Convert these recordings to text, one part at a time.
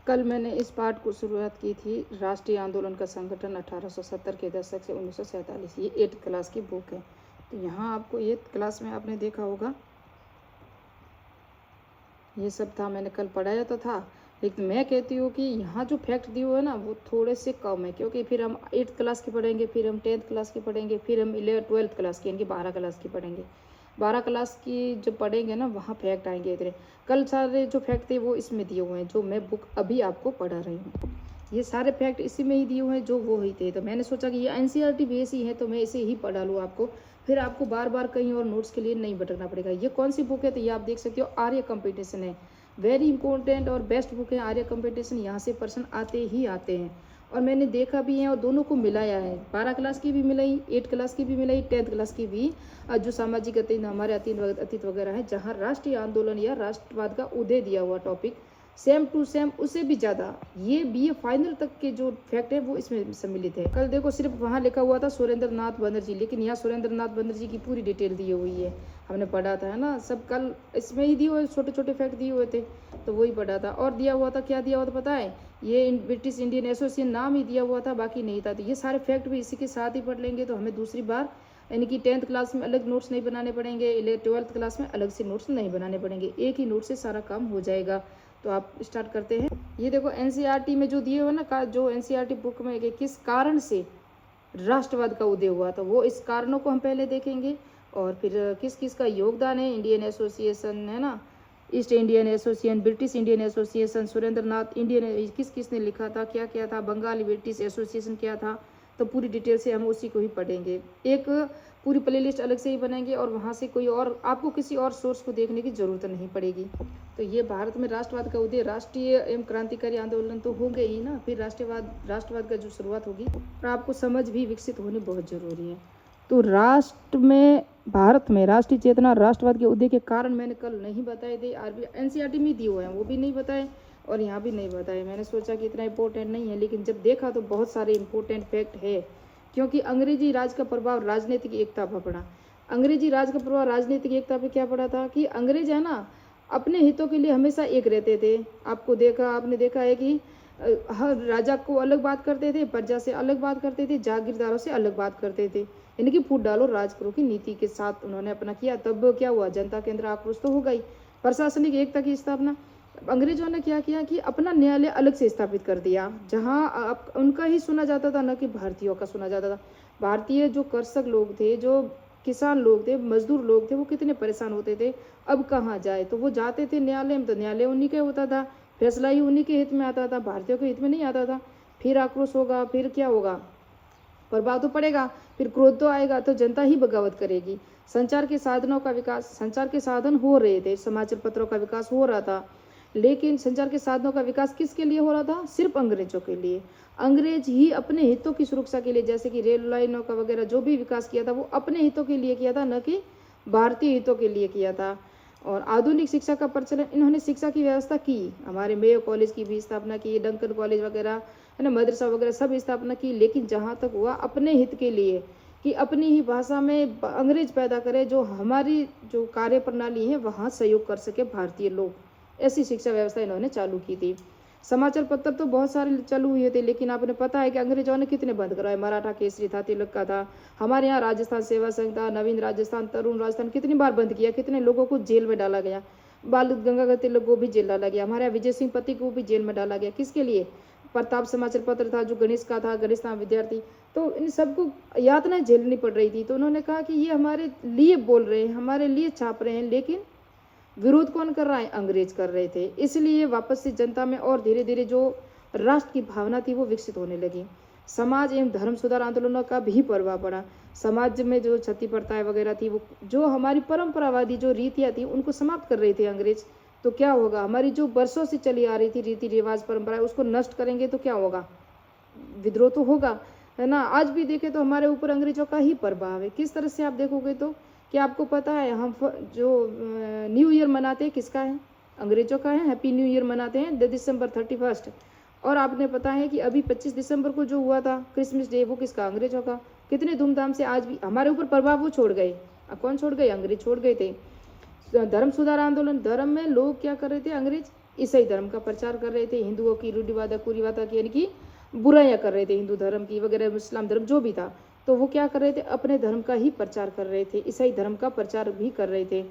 कल मैंने इस पाठ को शुरुआत की थी, राष्ट्रीय आंदोलन का संगठन 1870 के दशक से 1947। ये 8th क्लास की बुक है। तो यहाँ आपको 8th क्लास में आपने देखा होगा ये सब था, मैंने कल पढ़ाया तो था। लेकिन मैं कहती हूँ कि यहाँ जो फैक्ट दिए हुए हैं ना वो थोड़े से कम है, क्योंकि फिर हम 8th क्लास की पढ़ेंगे, फिर हम 10th क्लास की पढ़ेंगे, फिर हम 12th क्लास की यानी कि 12 क्लास की पढ़ेंगे। 12 क्लास की जब पढ़ेंगे ना वहाँ फैक्ट आएंगे इतने। कल सारे जो फैक्ट थे वो इसमें दिए हुए हैं, जो मैं बुक अभी आपको पढ़ा रही हूँ। ये सारे फैक्ट इसी में ही दिए हुए हैं जो वो ही थे। तो मैंने सोचा कि ये एनसीईआरटी बेस ही है तो मैं इसे ही पढ़ा लूँ आपको, फिर आपको बार बार कहीं और नोट्स के लिए नहीं भटकना पड़ेगा। ये कौन सी बुक है तो ये आप देख सकते हो, आर्य कंपटीशन है। वेरी इंपॉर्टेंट और बेस्ट बुक है आर्य कंपटीशन। यहाँ से पर्सन आते ही आते हैं और मैंने देखा भी है और दोनों को मिलाया है। 12 क्लास की भी मिलाई, 8 क्लास की भी मिलाई, 10th क्लास की भी। जो सामाजिक अतीत हमारे अतीत वगैरह है, जहाँ राष्ट्रीय आंदोलन या राष्ट्रवाद का उदय दिया हुआ टॉपिक सेम टू सेम उससे भी ज़्यादा ये बीए फाइनल तक के जो फैक्ट है वो इसमें सम्मिलित है। कल देखो सिर्फ वहाँ लिखा हुआ था सुरेंद्र नाथ बनर्जी, लेकिन यहाँ सुरेंद्र नाथ बनर्जी की पूरी डिटेल दी हुई है। हमने पढ़ा था है ना, सब कल इसमें ही दिए हुए छोटे छोटे फैक्ट दिए हुए थे तो वही पढ़ा था। और दिया हुआ था, क्या दिया हुआ था पता है, ये ब्रिटिश इंडियन एसोसिएशन नाम ही दिया हुआ था, बाकी नहीं था। तो ये सारे फैक्ट भी इसी के साथ ही पढ़ लेंगे तो हमें दूसरी बार यानी कि 10th क्लास में अलग नोट्स नहीं बनाने पड़ेंगे, 12th क्लास में अलग से नोट्स नहीं बनाने पड़ेंगे, एक ही नोट से सारा काम हो जाएगा। तो आप स्टार्ट करते हैं। ये देखो एनसीईआरटी में जो दिए हुए ना, जो एनसीईआरटी बुक में कि किस कारण से राष्ट्रवाद का उदय हुआ, तो वो इस कारणों को हम पहले देखेंगे और फिर किस किस का योगदान है। इंडियन एसोसिएशन है ना, East Indian association, British Indian association, Surendra Nath Indian, किस किसने लिखा था, क्या क्या था, बंगाली ब्रिटिश एसोसिएशन क्या था, तो पूरी डिटेल से हम उसी को ही पढ़ेंगे। एक पूरी प्लेलिस्ट अलग से ही बनाएंगे और वहाँ से कोई और आपको किसी और सोर्स को देखने की ज़रूरत नहीं पड़ेगी। तो ये भारत में राष्ट्रवाद का उदय, राष्ट्रीय एवं क्रांतिकारी आंदोलन तो होंगे ही ना, फिर राष्ट्रवाद का जो शुरुआत होगी और आपको समझ भी विकसित होनी बहुत ज़रूरी है। तो राष्ट्र में, भारत में राष्ट्रीय चेतना, राष्ट्रवाद के उदय के कारण मैंने कल नहीं बताए थे। आरबी एनसीईआरटी में दिए हुए हैं वो भी नहीं बताए और यहाँ भी नहीं बताए। मैंने सोचा कि इतना इंपॉर्टेंट नहीं है, लेकिन जब देखा तो बहुत सारे इंपॉर्टेंट फैक्ट है। क्योंकि अंग्रेजी राज का प्रभाव राजनीतिक एकता पर पड़ा। अंग्रेजी राज का प्रभाव राजनीतिक एकता पे क्या पड़ा था कि अंग्रेज है ना अपने हितों के लिए हमेशा एक रहते थे। आपने देखा है कि हर राजा को अलग बात करते थे, प्रजा से अलग बात करते थे, जागीरदारों से अलग बात करते थे। यानी कि फूट डालो राज करो की नीति के साथ उन्होंने अपना किया। तब क्या हुआ, जनता के अंदर आक्रोश तो हो गई। प्रशासनिक एकता की स्थापना, अंग्रेजों ने क्या किया कि अपना न्यायालय अलग से स्थापित कर दिया, जहां उनका ही सुना जाता था, न कि भारतीयों का सुना जाता था। भारतीय जो कृषक लोग थे, जो किसान लोग थे, मजदूर लोग थे, वो कितने परेशान होते थे। अब कहाँ जाए, तो वो जाते थे न्यायालय में, तो न्यायालय उन्हीं का होता था, फैसला ही उन्हीं के हित में आता था, भारतीयों के हित में नहीं आता था। फिर आक्रोश होगा, फिर क्या होगा, प्रभाव तो पड़ेगा, फिर क्रोध तो आएगा, तो जनता ही बगावत करेगी। संचार के साधनों का विकास, संचार के साधन हो रहे थे, समाचार पत्रों का विकास हो रहा था, लेकिन संचार के साधनों का विकास किसके लिए हो रहा था, सिर्फ अंग्रेजों के लिए। अंग्रेज ही अपने हितों की सुरक्षा के लिए, जैसे कि रेल लाइनों का वगैरह जो भी विकास किया था वो अपने हितों के लिए किया था, न कि भारतीय हितों के लिए किया था। और आधुनिक शिक्षा का प्रचलन, इन्होंने शिक्षा की व्यवस्था की, हमारे मेयो कॉलेज की भी स्थापना की, डंकन कॉलेज वगैरह है ना, मदरसा वगैरह सब स्थापना की, लेकिन जहाँ तक हुआ अपने हित के लिए, कि अपनी ही भाषा में अंग्रेज पैदा करे, जो हमारी जो कार्य प्रणाली है वहाँ सहयोग कर सके भारतीय लोग। ऐसी शिक्षा व्यवस्था इन्होंने चालू की थी। समाचार पत्र तो बहुत सारे चालू हुए थे, लेकिन आपने पता है कि अंग्रेजों ने कितने बंद कराए। मराठा केसरी था, तिलक का था, हमारे यहाँ राजस्थान सेवा संघ था, नवीन राजस्थान, तरुण राजस्थान, कितनी बार बंद किया, कितने लोगों को जेल में डाला गया। बाल गंगाधर तिलक को भी जेल डाला गया, हमारे यहाँ विजय सिंह पति को भी जेल में डाला गया। किसके लिए, प्रताप समाचार पत्र था जो गणेश का था, गणेश नाम विद्यार्थी, तो इन सबको यातनाएं झेलनी पड़ रही थी। तो उन्होंने कहा कि ये हमारे लिए बोल रहे हैं, हमारे लिए छाप रहे हैं, लेकिन विरोध कौन कर रहा है, अंग्रेज कर रहे थे। इसलिए वापस से जनता में और धीरे धीरे जो राष्ट्र की भावना थी वो विकसित होने लगी। समाज एवं धर्म सुधार आंदोलनों का भी प्रभाव पड़ा। समाज में जो क्षति प्रथाएं वगैरह थी, वो जो हमारी परंपरावादी जो रीतियाँ थी उनको समाप्त कर रहे थे अंग्रेज। तो क्या होगा, हमारी जो वर्षों से चली आ रही थी रीति रिवाज परंपरा, उसको नष्ट करेंगे तो क्या होगा, विद्रोह तो होगा, है ना। आज भी देखें तो हमारे ऊपर अंग्रेजों का ही प्रभाव है। किस तरह से आप देखोगे तो क्या आपको पता है, हम जो न्यू ईयर मनाते हैं किसका है, अंग्रेजों का है। हैप्पी न्यू ईयर मनाते हैं December 31। और आपने पता है कि अभी 25 दिसंबर को जो हुआ था क्रिसमस डे, वो किसका, अंग्रेजों का। कितने धूमधाम से आज भी हमारे ऊपर प्रभाव वो छोड़ गए। कौन छोड़ गए, अंग्रेज छोड़ गए थे। धर्म सुधार आंदोलन, धर्म में लोग क्या कर रहे थे, अंग्रेज ईसाई धर्म का प्रचार कर रहे थे, हिंदुओं की रूढ़िवाद कुरीवादा की यानी कि बुराइयां कर रहे थे, हिंदू धर्म की वगैरह, इस्लाम धर्म जो भी था, तो वो क्या कर रहे थे, अपने धर्म का ही प्रचार कर रहे थे, ईसाई धर्म का प्रचार भी कर रहे थे।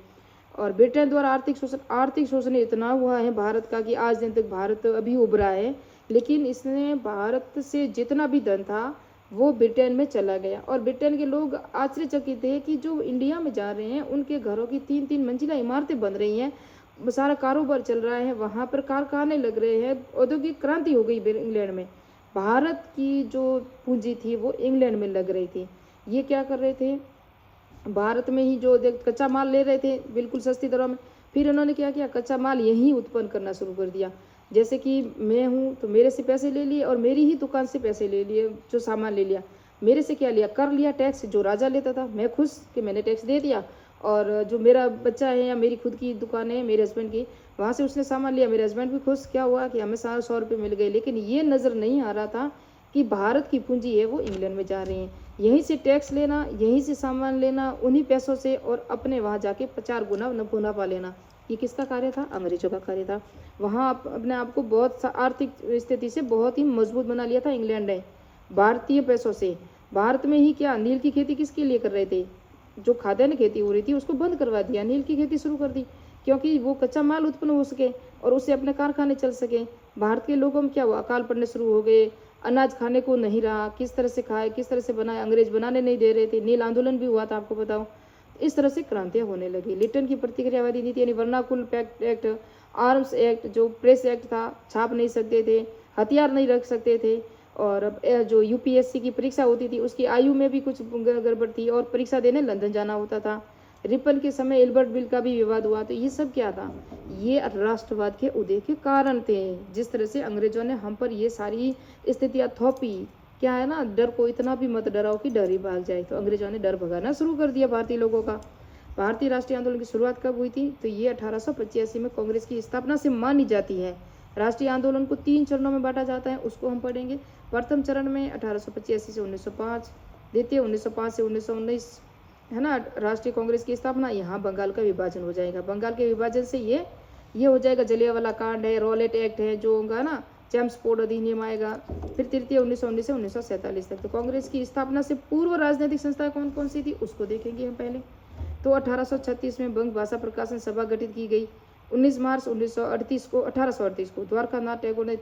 और ब्रिटेन द्वारा आर्थिक शोषण इतना हुआ है भारत का कि आज दिन तक भारत अभी उभरा है, लेकिन इसने भारत से जितना भी धन था वो ब्रिटेन में चला गया। और ब्रिटेन के लोग आश्चर्यचकित थे कि जो इंडिया में जा रहे हैं उनके घरों की 3-3 मंजिला इमारतें बन रही हैं, सारा कारोबार चल रहा है, वहाँ पर कारखाने लग रहे हैं, औद्योगिक क्रांति हो गई इंग्लैंड में। भारत की जो पूंजी थी वो इंग्लैंड में लग रही थी। ये क्या कर रहे थे, भारत में ही जो कच्चा माल ले रहे थे बिल्कुल सस्ती दरों में, फिर उन्होंने क्या किया, कच्चा माल यहीं उत्पन्न करना शुरू कर दिया। जैसे कि मैं हूँ तो मेरे से पैसे ले लिए और मेरी ही दुकान से पैसे ले लिए, जो सामान ले लिया मेरे से क्या लिया, कर लिया टैक्स, जो राजा लेता था, मैं खुश कि मैंने टैक्स दे दिया। और जो मेरा बच्चा है या मेरी खुद की दुकान है मेरे हस्बैंड की, वहाँ से उसने सामान लिया, मेरे हस्बैंड भी खुश, क्या हुआ कि हमें 100 रुपये मिल गए। लेकिन ये नज़र नहीं आ रहा था कि भारत की पूंजी है वो इंग्लैंड में जा रही है, यहीं से टैक्स लेना, यहीं से सामान लेना उन्हीं पैसों से, और अपने वहाँ जाके 4 गुना मुनाफा लेना। ये किसका कार्य था, अंग्रेजों का कार्य था। वहाँ अपने आप को बहुत आर्थिक स्थिति से बहुत ही मजबूत बना लिया था इंग्लैंड ने भारतीय पैसों से। भारत में ही क्या, नील की खेती किसके लिए कर रहे थे, जो खाद्यान्न खेती हो रही थी उसको बंद करवा दिया, नील की खेती शुरू कर दी, क्योंकि वो कच्चा माल उत्पन्न हो सके और उससे अपने कारखाने चल सके। भारत के लोगों में क्या हुआ, अकाल पड़ने शुरू हो गए, अनाज खाने को नहीं रहा, किस तरह से खाए, किस तरह से बनाए, अंग्रेज बनाने नहीं दे रहे थे, नील आंदोलन भी हुआ था आपको बताओ। इस तरह से क्रांतियां होने लगी। लिटन की प्रतिक्रियावादी नीति यानी वर्नाकुल पैक्ट एक्ट, आर्म्स एक्ट, जो प्रेस एक्ट था, छाप नहीं सकते थे, हथियार नहीं रख सकते थे, और जो यूपीएससी की परीक्षा होती थी उसकी आयु में भी कुछ गड़बड़ थी और परीक्षा देने लंदन जाना होता था। रिपन के समय एल्बर्ट बिल का भी विवाद हुआ। तो ये सब क्या था, ये राष्ट्रवाद के उदय के कारण थे। जिस तरह से अंग्रेजों ने हम पर ये सारी स्थितियां थोपी, क्या है ना, डर को इतना भी मत डराओ कि डर ही भाग जाए, तो अंग्रेजों ने डर भगाना शुरू कर दिया भारतीय लोगों का। भारतीय राष्ट्रीय आंदोलन की शुरुआत कब हुई थी, तो ये 1885 में कांग्रेस की स्थापना से मानी जाती है। राष्ट्रीय आंदोलन को 3 चरणों में बांटा जाता है, उसको हम पढ़ेंगे। प्रथम चरण में 1885 से 1905, द्वितीय 1905 से 1919, है ना, राष्ट्रीय कांग्रेस की स्थापना। यहाँ बंगाल का विभाजन हो जाएगा, बंगाल के विभाजन से ये हो जाएगा, जलियांवाला कांड है, रॉलेट एक्ट है जो होगा ना, चैम्सफोर्ड अधिनियम आएगा। फिर तृतीय 1919 से 1947 तक। तो कांग्रेस की स्थापना से पूर्व राजनीतिक संस्था कौन कौन सी थी उसको देखेंगे हम पहले। तो 1836 में बंग भाषा प्रकाशन सभा गठित की गई। 19 मार्च 1838 को द्वारकानाथ टैगोर ने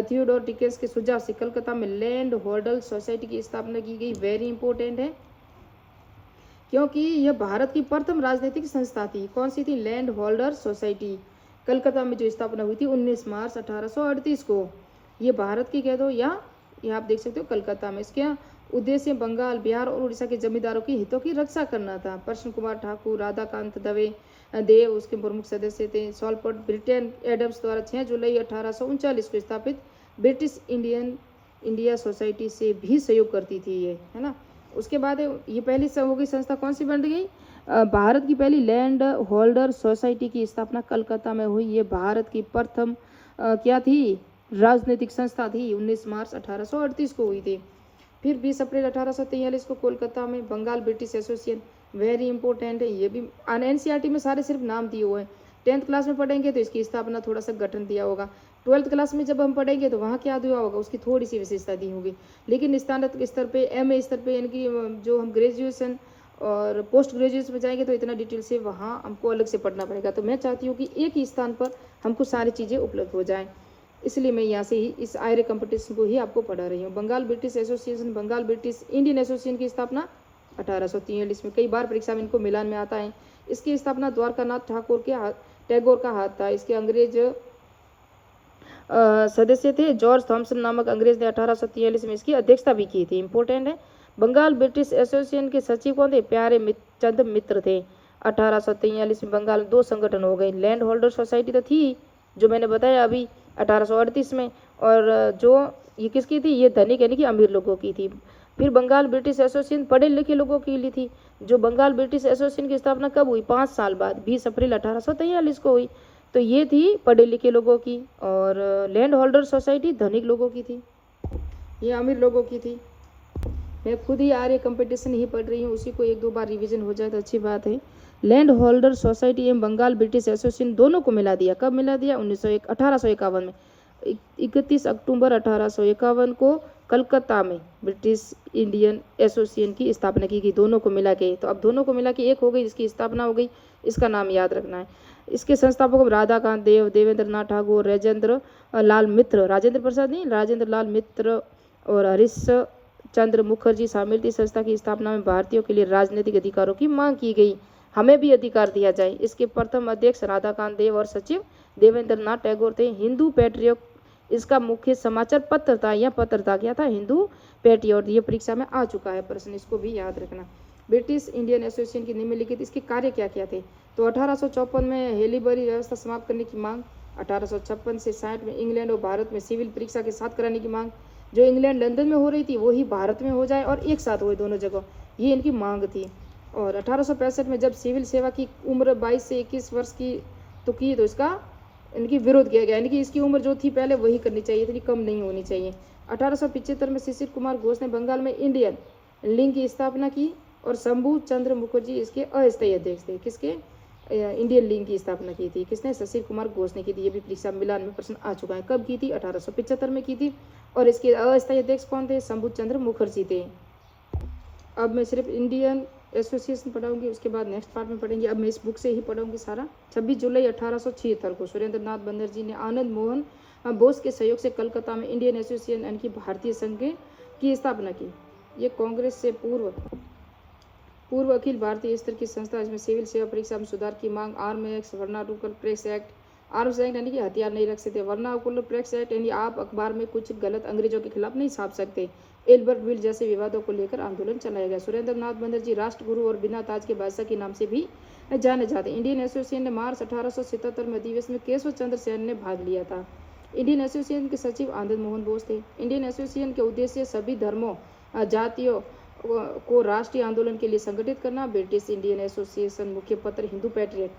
थियोडोर डिकेंस के सुझाव से कलकत्ता में लैंड होल्डर सोसाइटी की स्थापना की गई। वेरी इंपॉर्टेंट है, क्योंकि यह भारत की प्रथम राजनीतिक संस्था थी। कौन सी थी, लैंड होल्डर सोसाइटी, कलकत्ता में जो स्थापना हुई थी 19 मार्च 1838 को। ये भारत की कह दो, या ये आप देख सकते हो कलकत्ता में। इसके उद्देश्य बंगाल, बिहार और उड़ीसा के जमींदारों के हितों की रक्षा करना था। प्रश्न कुमार ठाकुर, राधाकांत देव उसके प्रमुख सदस्य थे। सॉलपोर्ट ब्रिटेन एडम्स द्वारा 6 जुलाई 1839 को स्थापित ब्रिटिश इंडिया सोसाइटी से भी सहयोग करती थी ये, है ना। उसके बाद ये पहली होगी संस्था कौन सी बन गई, भारत की पहली लैंड होल्डर सोसाइटी की स्थापना कलकत्ता में हुई। ये भारत की प्रथम क्या थी, राजनीतिक संस्था थी। 19 मार्च 1838 को हुई थी। फिर 20 अप्रैल 1843 को कोलकाता में Bengal British association, very important है ये भी। एनसीईआरटी में सारे सिर्फ नाम दिए हुए हैं। 10th क्लास में पढ़ेंगे तो इसकी स्थापना थोड़ा सा गठन दिया होगा। 12th क्लास में जब हम पढ़ेंगे तो वहाँ क्या दिया होगा, उसकी थोड़ी सी विशेषता दी होगी। लेकिन स्नातक स्तर पे, एमए स्तर पे, यानी कि जो हम ग्रेजुएशन और पोस्ट ग्रेजुएशन में जाएंगे तो इतना डिटेल से वहाँ हमको अलग से पढ़ना पड़ेगा। तो मैं चाहती हूँ कि एक ही स्थान पर हमको सारी चीज़ें उपलब्ध हो जाएं, इसलिए मैं यहाँ से ही इस आयरे कंपटीशन को ही आपको पढ़ा रही हूँ। Bengal British association, Bengal British Indian association की स्थापना 1843 में। कई बार परीक्षा में इनको मिलान में आता है। इसकी स्थापना द्वारकानाथ टैगोर का हाथ था। इसके अंग्रेज सदस्य थे जॉर्ज थॉमसन नामक अंग्रेज ने 1843 में इसकी अध्यक्षता भी की थी। इंपॉर्टेंट है। बंगाल ब्रिटिश एसोसिएशन के सचिव कौन थे, प्यारे चंद मित्र थे। 1843 में बंगाल में 2 संगठन हो गए। लैंड होल्डर सोसाइटी तो थी जो मैंने बताया अभी 1838 में, और जो ये किसकी थी, ये धनिक यानी कि अमीर लोगों की थी। फिर बंगाल ब्रिटिश एसोसिएशन पढ़े लिखे लोगों के लिए थी। जो बंगाल ब्रिटिश एसोसिएशन की स्थापना कब हुई, 5 साल बाद 20 अप्रैल 1843 को हुई। तो ये थी पढ़े लिखे लोगों की, और लैंड होल्डर सोसाइटी धनिक लोगों की थी, ये अमीर लोगों की थी। मैं खुद ही आर्य कंपटीशन ही पढ़ रही हूँ, उसी को 1-2 बार रिवीजन हो जाए तो अच्छी बात है। लैंड होल्डर सोसाइटी एवं बंगाल ब्रिटिश एसोसिएशन दोनों को मिला दिया। कब मिला दिया? 1851 में। 31 अक्टूबर 1851 को कलकत्ता में ब्रिटिश इंडियन एसोसिएशन की स्थापना की गई, दोनों को मिला के। तो अब दोनों को मिला के एक हो गई, इसकी स्थापना हो गई, इसका नाम याद रखना है। इसके संस्थापक राधाकांत देव, देवेंद्र नाथ ठाकुर, राजेंद्र लाल मित्र, राजेंद्र प्रसाद नहीं, राजेंद्र लाल मित्र और हरीश चंद्र मुखर्जी शामिल थी। संस्था की स्थापना में भारतीयों के लिए राजनीतिक अधिकारों की मांग की गई, हमें भी अधिकार दिया जाए। इसके प्रथम अध्यक्ष राधाकांत देव और सचिव देवेंद्र नाथ टैगोर थे। हिंदू पैट्रियट इसका मुख्य समाचार पत्र था। यह पत्र था, क्या था? हिंदू पैट्रियट। ये परीक्षा में आ चुका है प्रश्न, इसको भी याद रखना। ब्रिटिश इंडियन एसोसिएशन की निम्नलिखित इसके कार्य क्या क्या थे? तो 1854 में हेलीबरी व्यवस्था समाप्त करने की मांग, 1856 से 60 में इंग्लैंड और भारत में सिविल परीक्षा के साथ कराने की मांग, जो इंग्लैंड लंदन में हो रही थी वही भारत में हो जाए और एक साथ हो दोनों जगह, ये इनकी मांग थी। और 1865 में जब सिविल सेवा की उम्र 22 से 21 वर्ष की तो इसका इनकी विरोध किया गया, यानी कि इसकी उम्र जो थी पहले वही करनी चाहिए, इतनी कम नहीं होनी चाहिए। 1875 में शिशिर कुमार घोष ने बंगाल में इंडियन लीग की स्थापना की और शंभू चंद्र मुखर्जी इसके अस्थायी अध्यक्ष थे। किसके? इंडियन लीग की स्थापना की थी किसने? शिशिर कुमार घोष ने की थी। ये भी परीक्षा मिलान में प्रश्न आ चुका है। कब की थी? 1875 में की थी। और इसके अस्थायी अध्यक्ष कौन थे? शंभू चंद्र मुखर्जी थे। अब मैं सिर्फ इंडियन एसोसिएशन पढ़ाऊंगी, उसके बाद नेक्स्ट पार्ट में पढ़ेंगे। अब मैं इस बुक से ही पढ़ाऊंगी सारा। 26 जुलाई 1876 को सुरेंद्र नाथ बनर्जी ने आनंद मोहन बोस के सहयोग से कलकत्ता में इंडियन एसोसिएशन यानी कि भारतीय संघ की स्थापना की। ये कांग्रेस से पूर्व अखिल भारतीय स्तर की संस्था। इसमें सिविल सेवा परीक्षा में सुधार की मांग, arm act, vernacular press act, arms act यानी कि हथियार नहीं रख सकते, वर्नाकुलर प्रेस एक्ट यानी आप अखबार में कुछ गलत अंग्रेजों के खिलाफ नहीं छाप सकते, एल्बर्ट विल जैसे विवादों को लेकर आंदोलन चलाया गया। सुरेंद्र नाथ बनर्जी राष्ट्रगुरु और बिना ताज के बादशाह के नाम से भी जाने जाते। इंडियन एसोसिएशन ने मार्च 1877 में अधिवेशन में केशव चंद्र सेन ने भाग लिया था। इंडियन एसोसिएशन के सचिव आनंद मोहन बोस थे। इंडियन एसोसिएशन के उद्देश्य सभी धर्मों जातियों को राष्ट्रीय आंदोलन के लिए संगठित करना। ब्रिटिश इंडियन एसोसिएशन मुख्य पत्र हिंदू पैट्रियट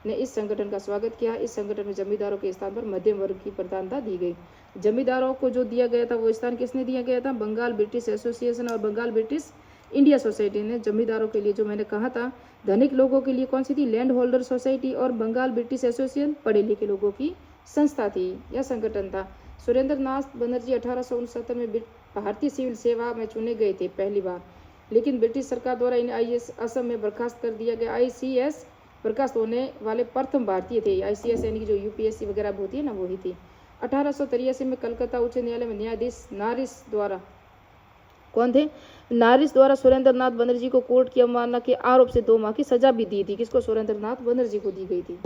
ने इस संगठन का स्वागत किया। इस संगठन में जमींदारों के स्थान पर मध्यम वर्ग की प्रधानता दी गई। जमींदारों को जो दिया गया था वो स्थान किसने दिया गया था? बंगाल ब्रिटिश एसोसिएशन और बंगाल ब्रिटिश इंडिया सोसाइटी ने जमींदारों के लिए, जो मैंने कहा था। धनिक लोगों के लिए कौन सी थी? Land holder society. और बंगाल ब्रिटिश एसोसिएशन पढ़े लिखे लोगों की संस्था थी, यह संगठन था। सुरेंद्र नाथ बनर्जी 1869 में भारतीय सिविल सेवा में चुने गए थे पहली बार, लेकिन ब्रिटिश सरकार द्वारा इन्हें आईएएस असम में बर्खास्त कर दिया गया। आईसीएस बर्खास्त होने वाले प्रथम भारतीय थे। आईसीएस यानी कि जो यूपीएससी वगैरह होती है ना, वही थी। 1883 में कलकत्ता उच्च न्यायालय में न्यायाधीश नारिस द्वारा, कौन थे? नारिस द्वारा सुरेंद्र नाथ बनर्जी को कोर्ट की अवमानना के आरोप से 2 माह की सजा भी दी थी। किसको? सुरेंद्र नाथ बनर्जी को दी गई थी।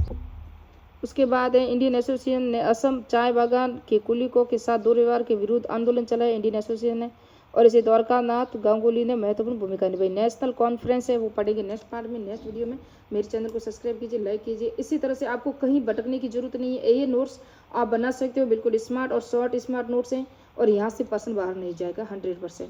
उसके बाद है इंडियन एसोसिएशन ने असम चाय बागान के कुलिकों के साथ दुर्व्यवहार के विरुद्ध आंदोलन चलाया इंडियन एसोसिएशन ने, और इसे द्वारकानाथ गांगुली ने महत्वपूर्ण भूमिका निभाई। नेशनल कॉन्फ्रेंस है वो पढ़ेंगे नेक्स्ट पार्ट में, नेक्स्ट वीडियो में। मेरे चैनल को सब्सक्राइब कीजिए, लाइक कीजिए। इसी तरह से आपको कहीं भटकने की जरूरत नहीं है। ये नोट्स आप बना सकते हो, बिल्कुल स्मार्ट और शॉर्ट स्मार्ट नोट्स हैं, और यहाँ से पर्सन बाहर नहीं जाएगा 100%।